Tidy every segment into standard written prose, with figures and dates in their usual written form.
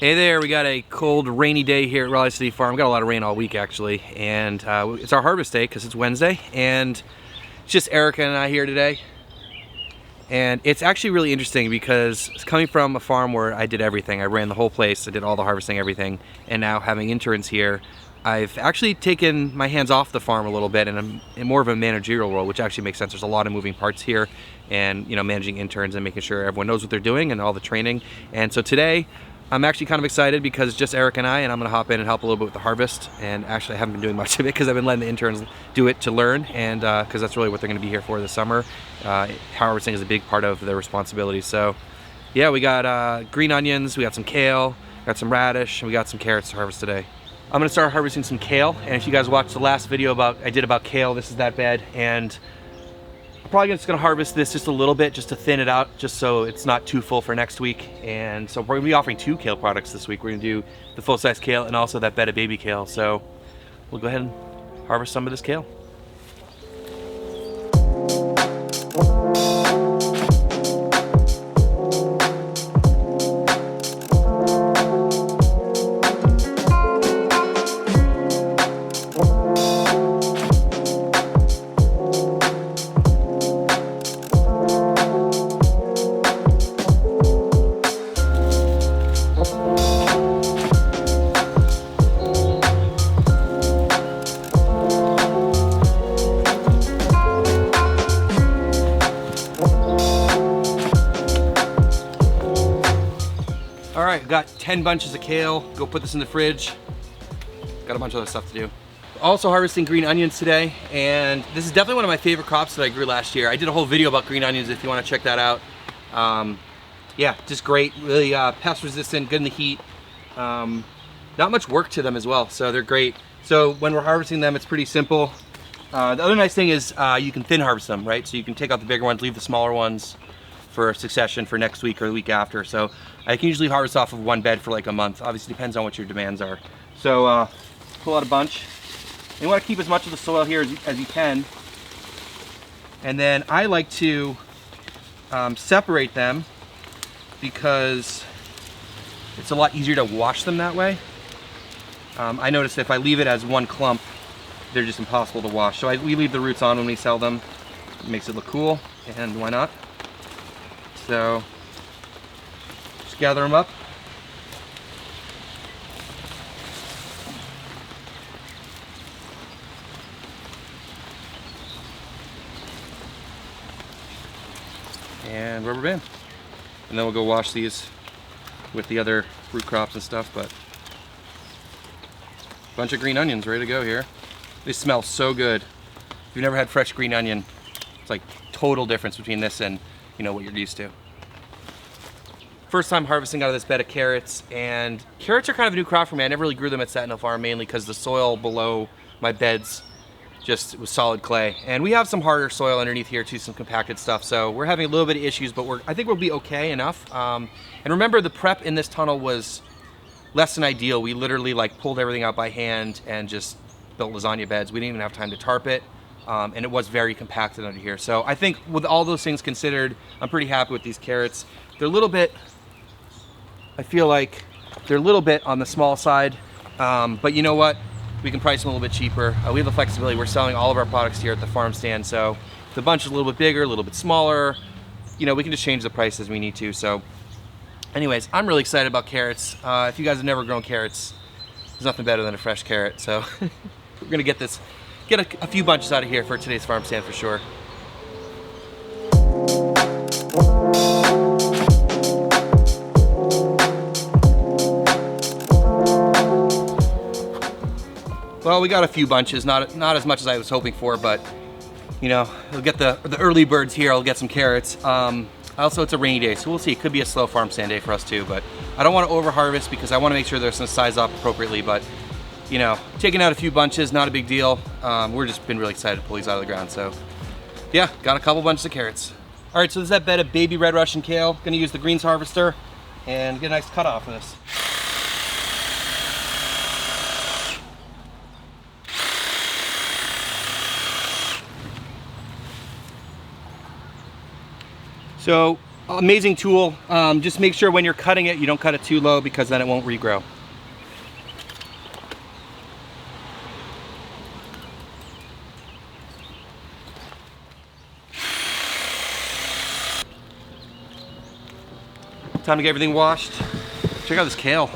Hey there, we got a cold, rainy day here at Raleigh City Farm. We got a lot of rain all week actually, and it's our harvest day because it's Wednesday, and it's just Erica and I here today. And it's actually really interesting because it's coming from a farm where I did everything. I ran the whole place, I did all the harvesting, everything, and now having interns here, I've actually taken my hands off the farm a little bit, and I'm in more of a managerial role, which actually makes sense. There's a lot of moving parts here, and managing interns and making sure everyone knows what they're doing and all the training. And so today, I'm actually kind of excited because it's just Eric and I, and I'm gonna hop in and help a little bit with the harvest. And actually I haven't been doing much of it because I've been letting the interns do it to learn, and because that's really what they're gonna be here for this summer. Harvesting is a big part of their responsibility. So yeah, we got green onions, we got some kale, got some radish, and we got some carrots to harvest today. I'm gonna start harvesting some kale, and if you guys watched the last video I did about kale, this is that bed, and I'm probably just gonna harvest this just a little bit just to thin it out, just so it's not too full for next week. And so we're gonna be offering 2 kale products this week. We're gonna do the full-size kale and also that bed of baby kale. So we'll go ahead and harvest some of this kale. All right, got 10 bunches of kale. Go put this in the fridge. Got a bunch of other stuff to do. Also harvesting green onions today, and this is definitely one of my favorite crops that I grew last year. I did a whole video about green onions if you want to check that out. Yeah, just great, really pest resistant, good in the heat. Not much work to them as well, so they're great. So when we're harvesting them, it's pretty simple. The other nice thing is you can thin harvest them, right? So you can take out the bigger ones, leave the smaller ones for succession for next week or the week after. So I can usually harvest off of one bed for like a month. Obviously depends on what your demands are. So pull out a bunch. You want to keep as much of the soil here as you can. And then I like to separate them because it's a lot easier to wash them that way. I notice if I leave it as one clump, they're just impossible to wash. So we leave the roots on when we sell them. It makes it look cool, and why not? So just gather them up. And rubber band. And then we'll go wash these with the other root crops and stuff, but a bunch of green onions ready to go here. They smell so good. If you've never had fresh green onion, it's like total difference between this and what you're used to. First time harvesting out of this bed of carrots, and carrots are kind of a new crop for me. I never really grew them at Sentinel Farm, mainly because the soil below my beds just was solid clay. And we have some harder soil underneath here too, some compacted stuff. So we're having a little bit of issues, but I think we'll be okay enough. And remember, the prep in this tunnel was less than ideal. We literally pulled everything out by hand and just built lasagna beds. We didn't even have time to tarp it. And it was very compacted under here. So I think with all those things considered, I'm pretty happy with these carrots. They're a little bit, I feel like they're a little bit on the small side, but you know what? We can price them a little bit cheaper. We have the flexibility. We're selling all of our products here at the farm stand, so the bunch is a little bit bigger, a little bit smaller. We can just change the price as we need to. So anyways, I'm really excited about carrots. If you guys have never grown carrots, there's nothing better than a fresh carrot. So we're gonna get a few bunches out of here for today's farm stand for sure. Well, we got a few bunches, not as much as I was hoping for, but we'll get the early birds here. I'll get some carrots. Also, it's a rainy day, so we'll see. It could be a slow farm stand day for us too, but I don't want to over harvest because I want to make sure they're going to size up appropriately. But taking out a few bunches, not a big deal. We're just been really excited to pull these out of the ground. So yeah, got a couple bunches of carrots. All right, so this is that bed of baby red Russian kale. Gonna use the greens harvester and get a nice cut off of this. So Amazing tool. Just make sure when you're cutting it, you don't cut it too low because then it won't regrow. Time to get everything washed. Check out this kale.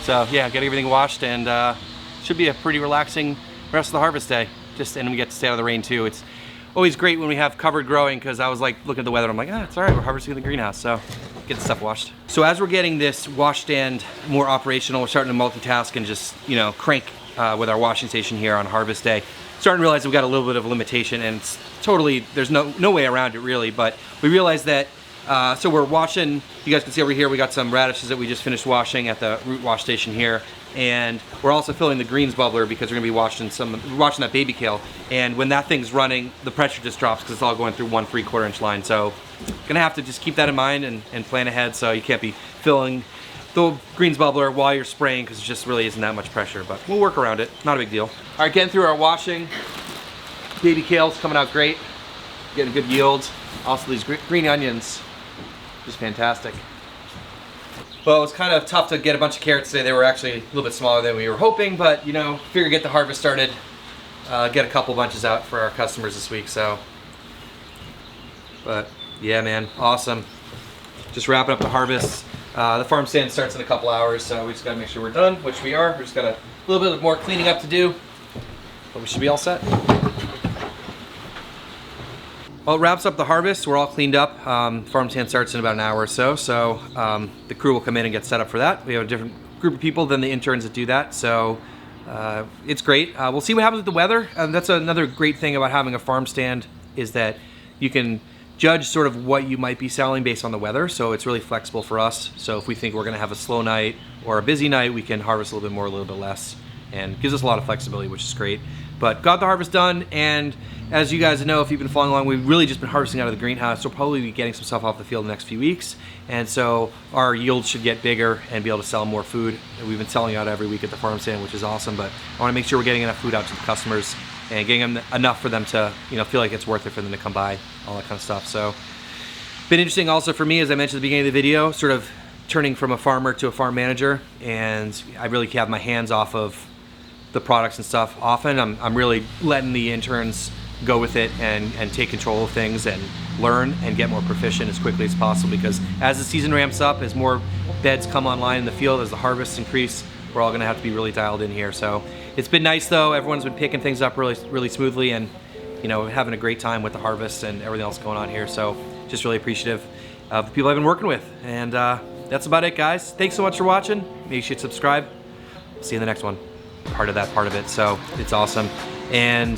So yeah, get everything washed, and should be a pretty relaxing rest of the harvest day. And we get to stay out of the rain too. It's always great when we have covered growing, because I was like looking at the weather, I'm like, it's all right, we're harvesting in the greenhouse, so get the stuff washed. So as we're getting this wash stand more operational, we're starting to multitask and just, crank with our washing station here on harvest day. Starting to realize that we got a little bit of a limitation, and it's totally, there's no way around it really, but we realized that, so we're washing, you guys can see over here, we got some radishes that we just finished washing at the root wash station here, and we're also filling the greens bubbler because we're gonna be washing that baby kale, and when that thing's running, the pressure just drops because it's all going through 1 3/4 inch line, so gonna have to just keep that in mind and plan ahead, so you can't be filling the greens bubbler while you're spraying because it just really isn't that much pressure, but we'll work around it, not a big deal. All right, getting through our washing. Baby kale's coming out great, getting good yields. Also these green onions, just fantastic. Well, it was kind of tough to get a bunch of carrots today. They were actually a little bit smaller than we were hoping, but figure get the harvest started, get a couple bunches out for our customers this week, so. But yeah, man, awesome. Just wrapping up the harvest. The farm stand starts in a couple hours, so we just gotta make sure we're done, which we are. We just got a little bit more cleaning up to do, but we should be all set. Well, it wraps up the harvest. We're all cleaned up. Farm stand starts in about an hour or so, the crew will come in and get set up for that. We have a different group of people than the interns that do that, so it's great. We'll see what happens with the weather. That's another great thing about having a farm stand, is that you can judge sort of what you might be selling based on the weather, so it's really flexible for us. So if we think we're gonna have a slow night or a busy night, we can harvest a little bit more, a little bit less, and gives us a lot of flexibility, which is great. But got the harvest done, and as you guys know, if you've been following along, we've really just been harvesting out of the greenhouse, so we'll probably be getting some stuff off the field in the next few weeks, and so our yields should get bigger and be able to sell more food. We've been selling out every week at the farm stand, which is awesome, but I wanna make sure we're getting enough food out to the customers and getting them enough for them to feel like it's worth it for them to come by, all that kind of stuff. So been interesting also for me, as I mentioned at the beginning of the video, sort of turning from a farmer to a farm manager, and I really have my hands off of the products and stuff often. I'm really letting the interns go with it and take control of things and learn and get more proficient as quickly as possible, because as the season ramps up, as more beds come online in the field, as the harvests increase, we're all gonna have to be really dialed in here. So it's been nice though, everyone's been picking things up really smoothly, and having a great time with the harvest and everything else going on here. So just really appreciative of the people I've been working with. And that's about it, guys. Thanks so much for watching. Make sure you subscribe. See you in the next one. Part of it, so it's awesome. And